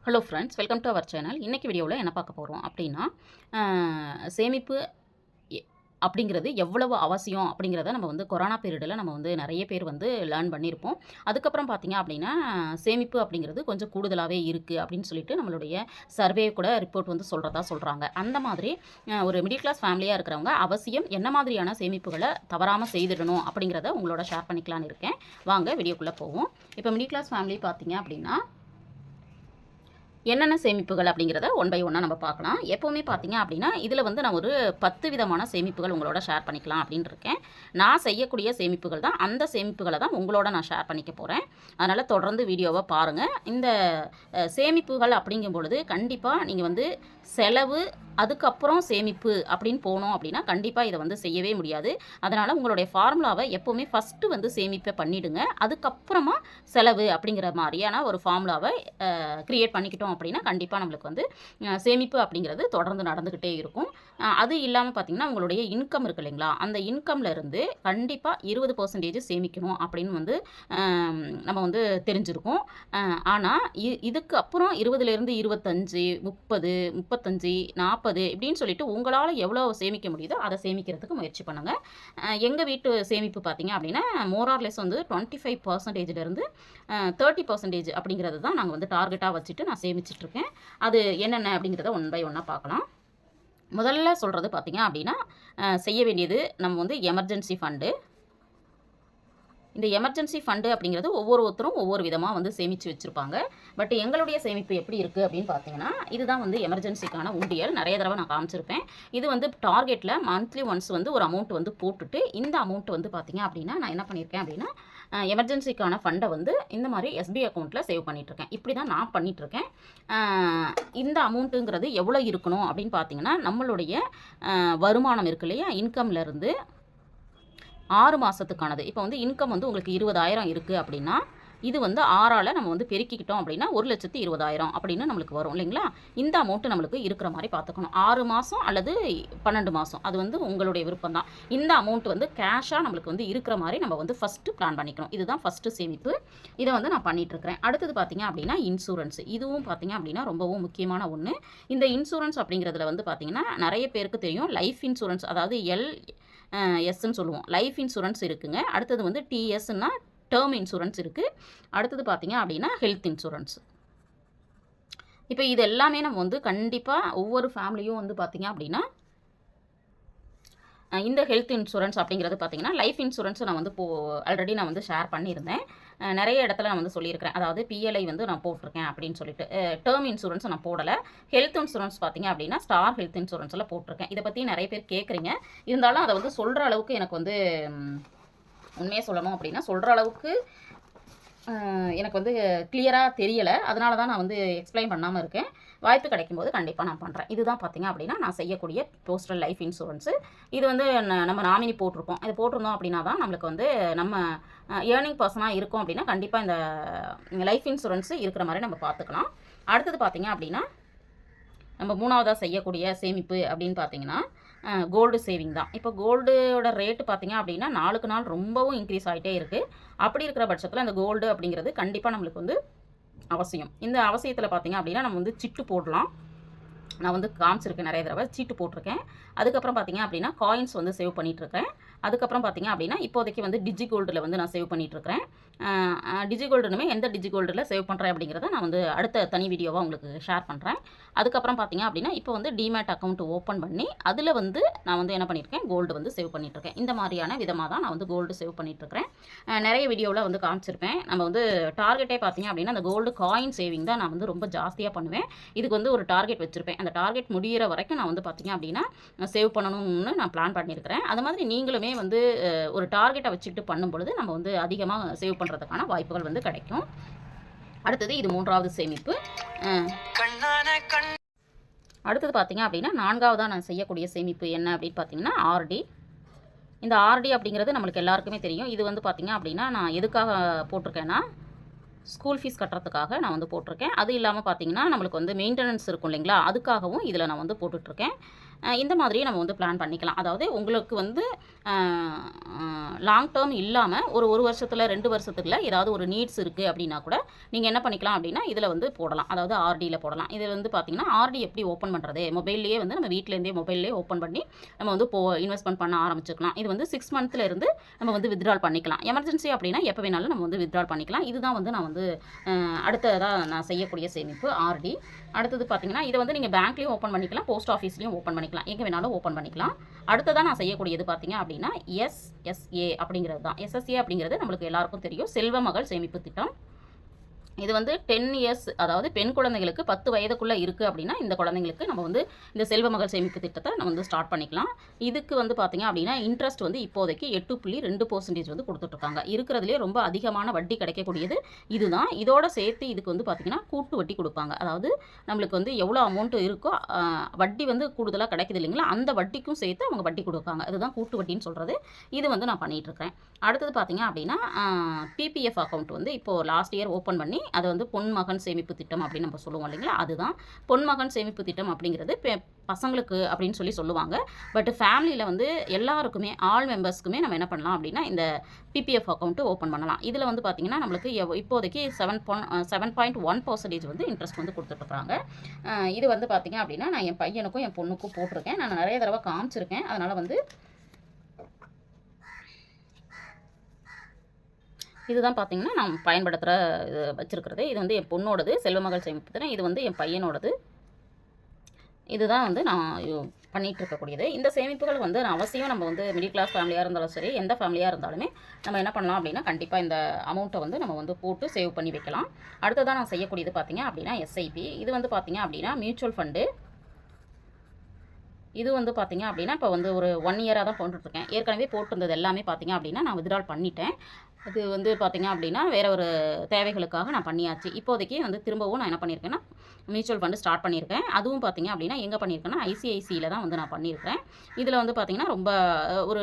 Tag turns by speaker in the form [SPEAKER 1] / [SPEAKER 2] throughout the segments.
[SPEAKER 1] Hello friends, welcome to our channel. இன்றைக்கி வீடியோவில் என்ன பார்க்க போகிறோம் அப்படின்னா, சேமிப்பு எ அப்படிங்கிறது எவ்வளவு அவசியம் அப்படிங்கிறத நம்ம வந்து கொரோனா பீரியடில் நம்ம வந்து நிறைய பேர் வந்து லேர்ன் பண்ணியிருப்போம். அதுக்கப்புறம் பார்த்தீங்க அப்படின்னா, சேமிப்பு அப்படிங்கிறது கொஞ்சம் கூடுதலாகவே இருக்குது அப்படின்னு சொல்லிட்டு நம்மளுடைய சர்வே கூட ரிப்போர்ட் வந்து சொல்கிறாங்க. அந்த மாதிரி ஒரு மிடில் கிளாஸ் ஃபேமிலியாக இருக்கிறவங்க அவசியம் என்ன மாதிரியான சேமிப்புகளை தவறாமல் செய்திடணும் அப்படிங்கிறத உங்களோட ஷேர் பண்ணிக்கலான்னு இருக்கேன். வாங்க வீடியோக்குள்ளே போவோம். இப்போ மிடில் கிளாஸ் ஃபேமிலி பார்த்தீங்க அப்படின்னா என்னென்ன சேமிப்புகள் அப்படிங்கிறத ஒன் பை ஒன்னாக நம்ம பார்க்கலாம். எப்போவுமே பார்த்தீங்க அப்படின்னா இதில் வந்து நான் ஒரு 10 விதமான சேமிப்புகள் உங்களோட ஷேர் பண்ணிக்கலாம் அப்படின்னு இருக்கேன். நான் செய்யக்கூடிய சேமிப்புகள் தான், அந்த சேமிப்புகளை தான் உங்களோட நான் ஷேர் பண்ணிக்க போகிறேன். அதனால் தொடர்ந்து வீடியோவை பாருங்கள். இந்த சேமிப்புகள் அப்படிங்கும் பொழுது கண்டிப்பாக நீங்கள் வந்து செலவு அதுக்கப்புறம் சேமிப்பு அப்படின்னு போனோம் அப்படின்னா கண்டிப்பாக இதை வந்து செய்யவே முடியாது. அதனால் உங்களுடைய ஃபார்முலாவை எப்போவுமே ஃபஸ்ட்டு வந்து சேமிப்பை பண்ணிவிடுங்க. அதுக்கப்புறமா செலவு அப்படிங்கிற மாதிரியான ஒரு ஃபார்முலாவை க்ரியேட் பண்ணிக்கிட்டோம் அப்படின்னா கண்டிப்பாக நம்மளுக்கு வந்து சேமிப்பு அப்படிங்கிறது தொடர்ந்து நடந்துக்கிட்டே இருக்கும். அது இல்லாமல் பார்த்திங்கன்னா உங்களுடைய இன்கம் இருக்குது இல்லைங்களா, அந்த இன்கம்ல இருந்து கண்டிப்பாக 20% சேமிக்கணும் அப்படின்னு வந்து நம்ம வந்து தெரிஞ்சிருக்கோம். ஆனால் இதுக்கு அப்புறம் 20லேருந்து 25, 30, 35, 40 இப்படின்னு சொல்லிட்டு உங்களால் எவ்வளோ சேமிக்க முடியுதோ அதை சேமிக்கிறதுக்கு முயற்சி பண்ணுங்கள். எங்கள் வீட்டு சேமிப்பு பார்த்திங்க அப்படின்னா மோரார்லெஸ் வந்து 25%லேருந்து 30% அப்படிங்கிறது தான் நாங்கள் வந்து டார்கெட்டாக வச்சுட்டு நான் சேமிச்சிட்ருக்கேன். அது என்னென்ன அப்படிங்கிறத ஒன் பை ஒன்னாக பார்க்கலாம். முதல்ல சொல்கிறது பார்த்திங்க அப்படின்னா செய்ய வேண்டியது நம்ம வந்து எமர்ஜென்சி ஃபண்டு. இந்த எமர்ஜென்சி ஃபண்டு அப்படிங்கிறது ஒவ்வொருத்தரும் ஒவ்வொரு விதமாக வந்து சேமித்து வச்சுருப்பாங்க. பட் எங்களுடைய சேமிப்பு எப்படி இருக்குது அப்படின்னு பார்த்தீங்கன்னா, இதுதான் வந்து எமர்ஜென்சிக்கான உண்டியல். நிறைய தடவை நான் காமிச்சிருப்பேன். இது வந்து டார்கெட்டில் மந்த்லி ஒன்ஸ் வந்து ஒரு அமௌண்ட் வந்து போட்டுட்டு, இந்த அமௌண்ட் வந்து பார்த்தீங்க அப்படின்னா நான் என்ன பண்ணியிருக்கேன் அப்படின்னா, எமர்ஜென்சிக்கான ஃபண்டை வந்து இந்த மாதிரி எஸ்பிஐ அக்கௌண்ட்டில் சேவ் பண்ணிகிட்ருக்கேன். இப்படி தான் நான் பண்ணிகிட்ருக்கேன். இந்த அமௌண்ட்டுங்கிறது எவ்வளோ இருக்கணும் அப்படின்னு பார்த்தீங்கன்னா, நம்மளுடைய வருமானம் இருக்கு இல்லையா, இன்கம்லேருந்து 6 மாதத்துக்கானது. இப்போ வந்து இன்கம் வந்து உங்களுக்கு 20,000 இருக்குது அப்படின்னா, இது வந்து 6ஆல் நம்ம வந்து பெருக்கிக்கிட்டோம் அப்படின்னா 1,20,000 அப்படின்னு நம்மளுக்கு வரும் இல்லைங்களா. இந்த அமௌண்ட்டு நம்மளுக்கு இருக்கிற மாதிரி பார்த்துக்கணும். 6 மாதம் அல்லது 12 மாதம், அது வந்து உங்களுடைய விருப்பம் தான். இந்த அமௌண்ட் வந்து கேஷாக நம்மளுக்கு வந்து இருக்கிற மாதிரி நம்ம வந்து ஃபஸ்ட்டு பிளான் பண்ணிக்கணும். இதுதான் ஃபஸ்ட்டு சேமிப்பு. இதை வந்து நான் பண்ணிகிட்ருக்கிறேன். அடுத்தது பார்த்திங்க அப்படின்னா இன்சூரன்ஸ். இதுவும் பார்த்திங்க அப்படின்னா ரொம்பவும் முக்கியமான ஒன்று. இந்த இன்சூரன்ஸ் அப்படிங்கிறதுல வந்து பார்த்திங்கன்னா நிறைய பேருக்கு தெரியும். லைஃப் இன்சூரன்ஸ், அதாவது எஸ்ன்னு சொல்லுவோம். லைஃப் இன்சூரன்ஸ் இருக்குங்க. அடுத்தது வந்து டிஎஸ்ன்னா டேர்ம் இன்சூரன்ஸ் இருக்குது. அடுத்தது பார்த்திங்க அப்படின்னா ஹெல்த் இன்சூரன்ஸ். இப்போ இது எல்லாமே நம்ம வந்து கண்டிப்பாக ஒவ்வொரு ஃபேமிலியும் வந்து பார்த்திங்க அப்படின்னா இந்த ஹெல்த் இன்சூரன்ஸ் அப்படிங்கிறது பார்த்திங்கன்னா லைஃப் இன்சூரன்ஸ் நான் வந்து ஆல்ரெடி நான் வந்து ஷேர் பண்ணியிருந்தேன். நிறைய இடத்துல நான் வந்து சொல்லியிருக்கிறேன். அதாவது பிஎல்ஐ வந்து நான் போட்டிருக்கேன் அப்படின்னு சொல்லிட்டு. டேர்ம் இன்சூரன்ஸ் நான் போடலை. ஹெல்த் இன்சூரன்ஸ் பார்த்திங்க அப்படின்னா ஸ்டார் ஹெல்த் இன்சூரன்ஸில் போட்டிருக்கேன். இதை பற்றி நிறைய பேர் கேட்குறீங்க. இருந்தாலும் அதை வந்து சொல்கிற அளவுக்கு எனக்கு வந்து உண்மையாக சொல்லணும் அப்படின்னா சொல்கிற அளவுக்கு எனக்கு வந்து கிளியராக தெரியலை. அதனால தான் நான் வந்து எக்ஸ்பிளைன் பண்ணாமல் இருக்கேன். வாய்ப்பு கிடைக்கும்போது கண்டிப்பாக நான் பண்ணுறேன். இதுதான் பார்த்திங்க அப்படின்னா நான் செய்யக்கூடிய போஸ்டல் லைஃப் இன்சூரன்ஸு. இது வந்து நம்ம நாமினி போட்டிருப்போம். இது போட்டிருந்தோம் அப்படின்னா தான் நம்மளுக்கு வந்து நம்ம ஏர்னிங் பர்சனாக இருக்கும் அப்படின்னா கண்டிப்பாக இந்த லைஃப் இன்சூரன்ஸு இருக்கிற மாதிரி நம்ம பார்த்துக்கலாம். அடுத்தது பார்த்திங்க அப்படின்னா நம்ம 3ஆவதாக செய்யக்கூடிய சேமிப்பு அப்படின்னு பார்த்திங்கன்னா கோல்டு சேவிங் தான். இப்போ கோல்டோட ரேட்டு பார்த்திங்க அப்படின்னா நாளுக்கு நாள் ரொம்பவும் இன்க்ரீஸ் ஆகிட்டே இருக்குது. அப்படி இருக்கிற பட்சத்தில் அந்த கோல்டு அப்படிங்கிறது கண்டிப்பாக நம்மளுக்கு வந்து அவசியம். இந்த அவசியத்தில் பார்த்திங்க அப்படின்னா நம்ம வந்து சிட்டு போடலாம். நான் வந்து காமிச்சிருக்கேன், நிறைய தடவை சீட்டு போட்டிருக்கேன். அதுக்கப்புறம் பார்த்திங்க அப்படின்னா காயின்ஸ் வந்து சேவ் பண்ணிகிட்ருக்கேன். அதுக்கப்புறம் பார்த்திங்க அப்படின்னா இப்போதைக்கு வந்து டிஜி கோல்டில் வந்து நான் சேவ் பண்ணிகிட்ருக்கிறேன். டிஜி கோல்டுனுமே எந்த டிஜி கோல்டில் சேவ் பண்ணுறேன் அப்படிங்கிறத நான் வந்து அடுத்த தனி வீடியோவாக உங்களுக்கு ஷேர் பண்ணுறேன். அதுக்கப்புறம் பார்த்திங்க அப்படின்னா இப்போ வந்து டிமேட் அக்கௌண்ட் ஓப்பன் பண்ணி அதில் வந்து நான் வந்து என்ன பண்ணியிருக்கேன், கோல்டு வந்து சேவ் பண்ணிகிட்ருக்கேன். இந்த மாதிரியான விதமாக தான் நான் வந்து கோல்டு சேவ் பண்ணிகிட்ருக்கிறேன். நிறைய வீடியோவில் வந்து காமிச்சிருப்பேன். நம்ம வந்து டார்கெட்டே பார்த்திங்க அப்படின்னா அந்த கோல்டு காயின் சேவிங் தான் நான் வந்து ரொம்ப ஜாஸ்தியாக பண்ணுவேன். இதுக்கு வந்து ஒரு டார்கெட் வச்சுருப்பேன். அந்த டார்கெட் முடிகிற வரைக்கும் நான் வந்து பார்த்திங்க அப்படின்னா சேவ் பண்ணணும்னு நான் பிளான் பண்ணியிருக்கிறேன். அது மாதிரி நீங்களுமே வந்து ஒரு டார்கெட்டை வச்சுக்கிட்டு பண்ணும் பொழுது நம்ம வந்து அதிகமாக சேவ் பண்ணுறதுக்கான வாய்ப்புகள் வந்து கிடைக்கும். அடுத்தது இது 3ஆவது சேமிப்பு. அடுத்தது பார்த்திங்க அப்படின்னா 4ஆவதாக நான் செய்யக்கூடிய சேமிப்பு என்ன அப்படின்னு பார்த்திங்கன்னா ஆர்டி. இந்த ஆர்டி அப்படிங்கிறது நம்மளுக்கு எல்லாருக்குமே தெரியும். இது வந்து பார்த்திங்க அப்படின்னா நான் எதுக்காக போட்டிருக்கேன்னா ஸ்கூல் ஃபீஸ் கட்டுறதுக்காக நான் வந்து போட்டிருக்கேன். அது இல்லாமல் பார்த்தீங்கன்னா நம்மளுக்கு வந்து மெயின்டெனன்ஸ் இருக்கும் இல்லைங்களா, அதுக்காகவும் இதில் நான் வந்து போட்டுட்ருக்கேன். இந்த மாதிரியே நம்ம வந்து பிளான் பண்ணிக்கலாம். அதாவது உங்களுக்கு வந்து லாங் டேர்ம் இல்லாமல் ஒரு வருஷத்தில் 2 வருஷத்துக்குள்ள ஏதாவது ஒரு நீட்ஸ் இருக்குது அப்படின்னா கூட நீங்கள் என்ன பண்ணிக்கலாம் அப்படின்னா இதில் வந்து போடலாம். அதாவது ஆர்டியில் போடலாம். இதில் வந்து பார்த்தீங்கன்னா ஆர்டி எப்படி ஓப்பன் பண்ணுறது, மொபைல்லேயே வந்து நம்ம வீட்டிலேருந்தே மொபைல்லேயே ஓப்பன் பண்ணி நம்ம வந்து இன்வெஸ்ட்மெண்ட் பண்ண ஆரம்பிச்சுக்கலாம். இது வந்து 6 மந்த்லேருந்து நம்ம வந்து வித்ட்ரால் பண்ணிக்கலாம். எமர்ஜென்சி அப்படின்னா எப்போ வேணாலும் நம்ம வந்து வித்ட்ரால் பண்ணிக்கலாம். இதுதான் வந்து நான் வந்து அடுத்ததாக நான் செய்யக்கூடிய சேமிப்பு ஆர்டி. அடுத்தது பார்த்தீங்கன்னா இதை வந்து நீங்கள் பேங்க்லேயும் ஓப்பன் பண்ணிக்கலாம், போஸ்ட் ஆஃபீஸ்லேயும் ஓப்பன் பண்ணிக்கலாம், எங்கே வேணாலும் ஓப்பன் பண்ணிக்கலாம். அடுத்ததாக நான் செய்யக்கூடியது பார்த்தீங்க அப்படின்னா எஸ்எஸ்ஏ அப்படிங்கிறது தான். எஸ்எஸ்ஏ அப்படிங்கிறது நம்மளுக்கு எல்லாருக்கும் தெரியும், செல்வ மகள் சேமிப்பு திட்டம். இது வந்து 10 இயர்ஸ், அதாவது பெண் குழந்தைகளுக்கு 10 வயதுக்குள்ளே இருக்குது அப்படின்னா இந்த குழந்தைங்களுக்கு நம்ம வந்து இந்த செல்வ மகள் சேமிப்பு திட்டத்தை நம்ம வந்து ஸ்டார்ட் பண்ணிக்கலாம். இதுக்கு வந்து பார்த்திங்க அப்படின்னா இன்ட்ரெஸ்ட் வந்து இப்போதைக்கு 8.2% வந்து கொடுத்துட்ருக்காங்க. இருக்கிறதுலே ரொம்ப அதிகமான வட்டி கிடைக்கக்கூடியது இதுதான். இதோட சேர்த்து இதுக்கு வந்து பார்த்திங்கன்னா கூட்டு வட்டி கொடுப்பாங்க. அதாவது நம்மளுக்கு வந்து எவ்வளோ அமௌண்ட் இருக்கோ வட்டி வந்து கூடுதலாக கிடைக்குது இல்லைங்களா, அந்த வட்டிக்கும் சேர்த்து அவங்க வட்டி கொடுப்பாங்க. அதுதான் கூட்டு வட்டின்னு சொல்கிறது. இது வந்து நான் பண்ணிகிட்ருக்கேன். அடுத்தது பார்த்திங்க அப்படின்னா பிபிஎஃப் அக்கௌண்ட் வந்து இப்போது லாஸ்ட் இயர் ஓப்பன் பண்ணி அது வந்து பொன்மகன் சேமிப்பு திட்டம் அப்படின்னு நம்ம சொல்லுவோம் இல்லைங்களா, அதுதான் பொன்மகன் சேமிப்பு திட்டம் அப்படிங்கிறது பசங்களுக்கு அப்படின்னு சொல்லுவாங்க. பட் ஃபேமிலியில் வந்து எல்லாருக்குமே ஆல் மெம்பர்ஸ்க்குமே நம்ம என்ன பண்ணலாம் அப்படின்னா இந்த பிபிஎஃப் அக்கௌண்ட்டு ஓப்பன் பண்ணலாம். இதில் வந்து பார்த்திங்கன்னா நம்மளுக்கு இப்போதைக்கு 7.1% வந்து இன்ட்ரெஸ்ட் வந்து கொடுத்துட்ருக்காங்க. இது வந்து பார்த்திங்க அப்படின்னா நான் என் பையனுக்கும் என் பொண்ணுக்கும் போட்டிருக்கேன். நான் நிறைய தடவை காமிச்சிருக்கேன். அதனால் வந்து இதுதான் பார்த்தீங்கன்னா நான் பயன்படுத்துகிற இது வச்சுருக்கிறது. இது வந்து என் பொண்ணோடது செல்வமகள் சேமிப்பு திட்டம். இது வந்து என் பையனோடது. இதுதான் வந்து நான் பண்ணிகிட்ருக்கக்கூடியது. இந்த சேமிப்புகள் வந்து அவசியம் நம்ம வந்து மிடில் கிளாஸ் ஃபேமிலியாக இருந்தாலும் சரி, எந்த ஃபேமிலியாக இருந்தாலுமே நம்ம என்ன பண்ணலாம் அப்படின்னா கண்டிப்பாக இந்த அமௌண்ட்டை வந்து நம்ம வந்து போட்டு சேவ் பண்ணி வைக்கலாம். அடுத்ததான் நான் செய்யக்கூடியது பார்த்திங்க அப்படின்னா எஸ்ஐபி. இது வந்து பார்த்திங்க அப்படின்னா மியூச்சுவல் ஃபண்டு. இது வந்து பார்த்திங்க அப்படின்னா இப்போ வந்து ஒரு 1 இயராக தான் போட்டுட்ருக்கேன். ஏற்கனவே போட்டிருந்தது எல்லாமே பார்த்திங்க அப்படின்னா நான் வித்ட்ரால் பண்ணிட்டேன். அது வந்து பார்த்திங்க அப்படின்னா வேறு ஒரு தேவைகளுக்காக நான் பண்ணியாச்சு. இப்போதைக்கு வந்து திரும்பவும் நான் என்ன பண்ணியிருக்கேன்னா மியூச்சுவல் ஃபண்டு ஸ்டார்ட் பண்ணியிருக்கேன். அதுவும் பார்த்திங்க அப்படின்னா எங்கே பண்ணியிருக்கேன்னா ஐசிஐசியில் தான் வந்து நான் பண்ணியிருக்கேன். இதில் வந்து பார்த்திங்கன்னா ரொம்ப ஒரு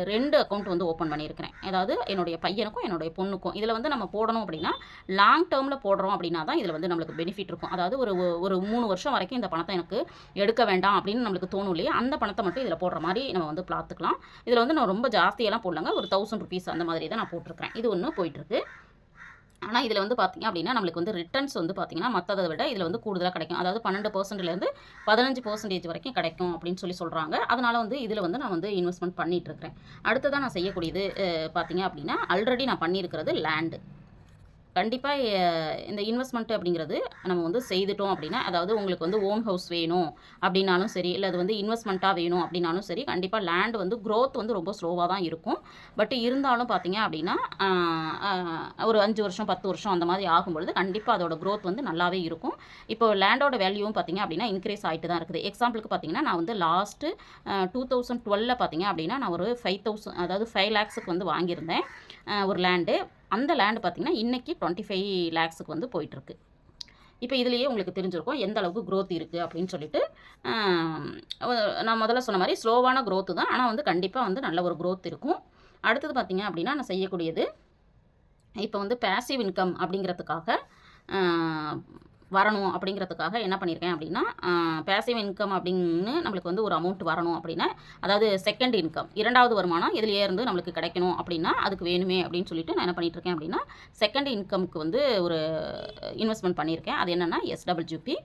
[SPEAKER 1] 2 அக்கௌண்ட் வந்து ஓப்பன் பண்ணியிருக்கிறேன். அதாவது என்னுடைய பையனுக்கும் என்னுடைய பொண்ணுக்கும். இதில் வந்து நம்ம போடணும் அப்படின்னா லாங் டேர்மில் போடுறோம் அப்படின்னா தான் இதில் வந்து நம்மளுக்கு பெனிஃபிட் இருக்கும். அதாவது ஒரு 3 வருஷம் வரைக்கும் இந்த பணத்தை எனக்கு எடுக்க வேண்டாம் அப்படின்னு நம்மளுக்கு தோணும் இல்லையா, அந்த பணத்தை மட்டும் இதில் போடுற மாதிரி நம்ம வந்து பார்த்துக்கலாம். இதில் வந்து நான் ரொம்ப ஜாஸ்தியெல்லாம் போடலங்க, ஒரு 1000 ருபீஸ் அந்த மாதிரி தான் நான் போட்டிருக்கிறேன். இது ஒன்று போயிட்டுருக்கு. ஆனால் இதில் வந்து பார்த்திங்க அப்படின்னா நம்மளுக்கு வந்து ரிட்டர்ன்ஸ் வந்து பார்த்திங்கன்னா மற்றதை விட இதில் வந்து கூடுதலாக கிடைக்கும். அதாவது 12%லேருந்து 15% வரைக்கும் கிடைக்கும் அப்படின்னு சொல்கிறாங்க. அதனால் வந்து இதில் வந்து நான் வந்து இன்வெஸ்ட்மெண்ட் பண்ணிகிட்ருக்கிறேன். அடுத்ததான் நான் செய்யக்கூடியது பார்த்திங்க அப்படின்னா ஆல்ரெடி நான் பண்ணியிருக்கிறது லேண்டு. கண்டிப்பாக இந்த இன்வெஸ்ட்மெண்ட் அப்படிங்கிறது நம்ம வந்து செய்துட்டோம் அப்படின்னா, அதாவது உங்களுக்கு வந்து ஓன் ஹவுஸ் வேணும் அப்படின்னாலும் சரி, இல்லை அது வந்து இன்வெஸ்ட்மெண்ட்டாக வேணும் அப்படின்னாலும் சரி, கண்டிப்பாக லேண்ட் வந்து க்ரோத் வந்து ரொம்ப ஸ்லோவாக தான் இருக்கும். பட் இருந்தாலும் பார்த்தீங்க அப்படின்னா ஒரு 5 வருஷம் 10 வருஷம் அந்த மாதிரி ஆகும்பொழுது கண்டிப்பாக அதோட க்ரோத் வந்து நல்லாவே இருக்கும். இப்போ லேண்டோட வேல்யூவும் பார்த்தீங்க அப்படின்னா இன்க்ரீஸ் ஆகிட்டு தான் இருக்குது. எக்ஸாம்பிளுக்கு பார்த்தீங்கன்னா நான் வந்து லாஸ்ட்டு 2012 பார்த்தீங்க அப்படின்னா நான் ஒரு 5,000 அதாவது 5 lakhsக்கு வந்து வாங்கியிருந்தேன் ஒரு லேண்டு. அந்த லேண்டு பார்த்திங்கன்னா இன்றைக்கி 25 lakhsக்கு வந்து போயிட்டுருக்கு. இப்போ இதுலேயே உங்களுக்கு தெரிஞ்சிருக்கும் எந்த அளவுக்கு க்ரோத் இருக்குது அப்படின்னு சொல்லிட்டு. நான் முதல்ல சொன்ன மாதிரி ஸ்லோவான க்ரோத்து தான், ஆனால் வந்து கண்டிப்பாக வந்து நல்ல ஒரு க்ரோத் இருக்கும். அடுத்தது பார்த்திங்க அப்படின்னா நான் செய்யக்கூடியது இப்போ வந்து பேசிவ் இன்கம் அப்படிங்கிறதுக்காக வரணும் அப்படிங்கிறதுக்காக என்ன பண்ணியிருக்கேன் அப்படின்னா பேசிவ் இன்கம் அப்படின்னு நம்மளுக்கு வந்து ஒரு அமௌண்ட் வரணும் அப்படின்னா, அதாவது செகண்ட் இன்கம் 2வது வருமானம் இதிலேயே இருந்து நம்மளுக்கு கிடைக்கணும் அப்படின்னா அதுக்கு வேணுமே அப்படின்னு சொல்லிட்டு நான் என்ன பண்ணிகிட்ருக்கேன் அப்படின்னா செகண்ட் இன்கமுக்கு வந்து ஒரு இன்வெஸ்ட்மெண்ட் பண்ணியிருக்கேன். அது என்னென்னா எஸ்டபிள்யூபி.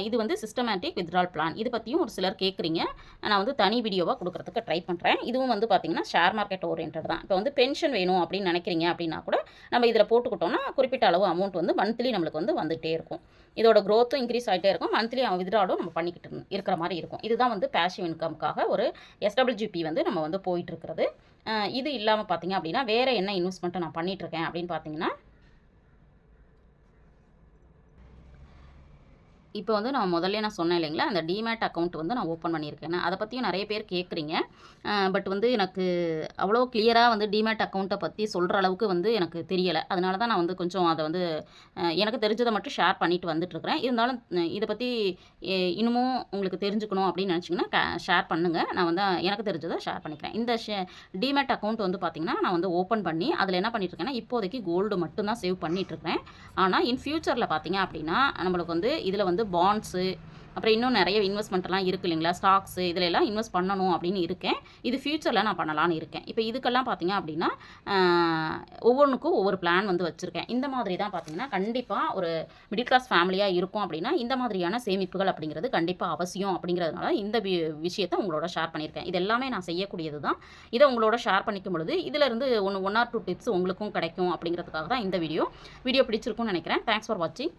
[SPEAKER 1] இது வந்து சிஸ்டமேட்டிக் வித்ட்ரால் பிளான். இது பற்றியும் ஒரு சிலர் கேட்குறீங்க. நான் வந்து தனி வீடியோவாக கொடுக்குறதுக்கு ட்ரை பண்ணுறேன். இதுவும் வந்து பார்த்திங்கன்னா ஷேர் மார்க்கெட் ஓரியன்ட் தான். இப்போ வந்து பென்ஷன் வேணும் அப்படின்னு நினைக்கிறீங்க அப்படின்னா கூட நம்ம இதில் போட்டுக்கிட்டோம்னா குறிப்பிட்ட அளவு அமௌண்ட் வந்து மந்த்லி நம்மளுக்கு வந்து வந்துகிட்டே இருக்கும். இதோட க்ரோத்தும் இன்க்ரீஸ் ஆகிட்டே இருக்கும். மந்த்லி வித்ட்ராலும் நம்ம பண்ணிக்கிட்டு இருக்கிற மாதிரி இருக்கும். இதுதான் வந்து பேசிவ் இன்கம்காக ஒரு எஸ்டபிள்யூபி வந்து நம்ம வந்து போயிட்டுருக்கிறது. இது இல்லாமல் பார்த்திங்க அப்படின்னா வேறு என்ன இன்வெஸ்ட்மெண்ட்டை நான் பண்ணிகிட்ருக்கேன் அப்படின்னு பார்த்தீங்கன்னா இப்போ வந்து நான் முதல்லே நான் சொன்னேன் இல்லைங்களா, அந்த டிமேட் அக்கவுண்ட் வந்து நான் ஓப்பன் பண்ணியிருக்கேன்னு. அதை பற்றியும் நிறைய பேர் கேட்குறீங்க. பட் வந்து எனக்கு அவ்வளோ கிளியராக வந்து டிமேட் அக்கவுண்ட்டை பற்றி சொல்கிற அளவுக்கு வந்து எனக்கு தெரியலை. அதனால தான் நான் வந்து கொஞ்சம் அதை வந்து எனக்கு தெரிஞ்சதை மட்டும் ஷேர் பண்ணிட்டு வந்துட்டுருக்கிறேன். இருந்தாலும் இதை பற்றி இன்னமும் உங்களுக்கு தெரிஞ்சுக்கணும் அப்படின்னு நினச்சிங்கன்னா ஷேர் பண்ணுங்கள். நான் வந்து எனக்கு தெரிஞ்சதை ஷேர் பண்ணிக்கிறேன். இந்த டிமேட் அக்கவுண்ட் வந்து பார்த்திங்கன்னா நான் வந்து ஓப்பன் பண்ணி அதில் என்ன பண்ணிட்டுருக்கேன்னா, இப்போதைக்கு கோல்டு மட்டும் தான் சேவ் பண்ணிகிட்ருக்கிறேன். ஆனால் இன் ஃபியூச்சரில் பார்த்திங்க அப்படின்னா நம்மளுக்கு வந்து இதில் வந்து பாண்ட்ஸு, அப்புறம் இன்னும் நிறைய இன்வெஸ்ட்மெண்ட்லாம் இருக்குது இல்லைங்களா, ஸ்டாக்ஸு இதில் எல்லாம் இன்வெஸ்ட் பண்ணணும் அப்படின்னு இருக்கேன். இது ஃபியூச்சரில் நான் பண்ணலான்னு இருக்கேன். இப்போ இதுக்கெல்லாம் பார்த்தீங்க அப்படின்னா ஒவ்வொன்றுக்கும் ஒவ்வொரு பிளான் வந்து வச்சுருக்கேன். இந்த மாதிரி தான் பார்த்தீங்கன்னா கண்டிப்பாக ஒரு மிடில் கிளாஸ் ஃபேமிலியாக இருக்கும் அப்படின்னா இந்த மாதிரியான சேமிப்புகள் அப்படிங்கிறது கண்டிப்பாக அவசியம். அப்படிங்கிறதுனால இந்த விஷயத்தை உங்களோட ஷேர் பண்ணியிருக்கேன். இது எல்லாமே நான் செய்யக்கூடியது தான். இதை உங்களோட ஷேர் பண்ணிக்கும் பொழுது இதிலிருந்து ஒன் ஆர் டூ டிப்ஸ் உங்களுக்கும் கிடைக்கும் அப்படிங்கிறதுக்காக தான் இந்த வீடியோ பிடிச்சிருக்கும்னு நினைக்கிறேன். தேங்க்ஸ் ஃபார் வாட்சிங்.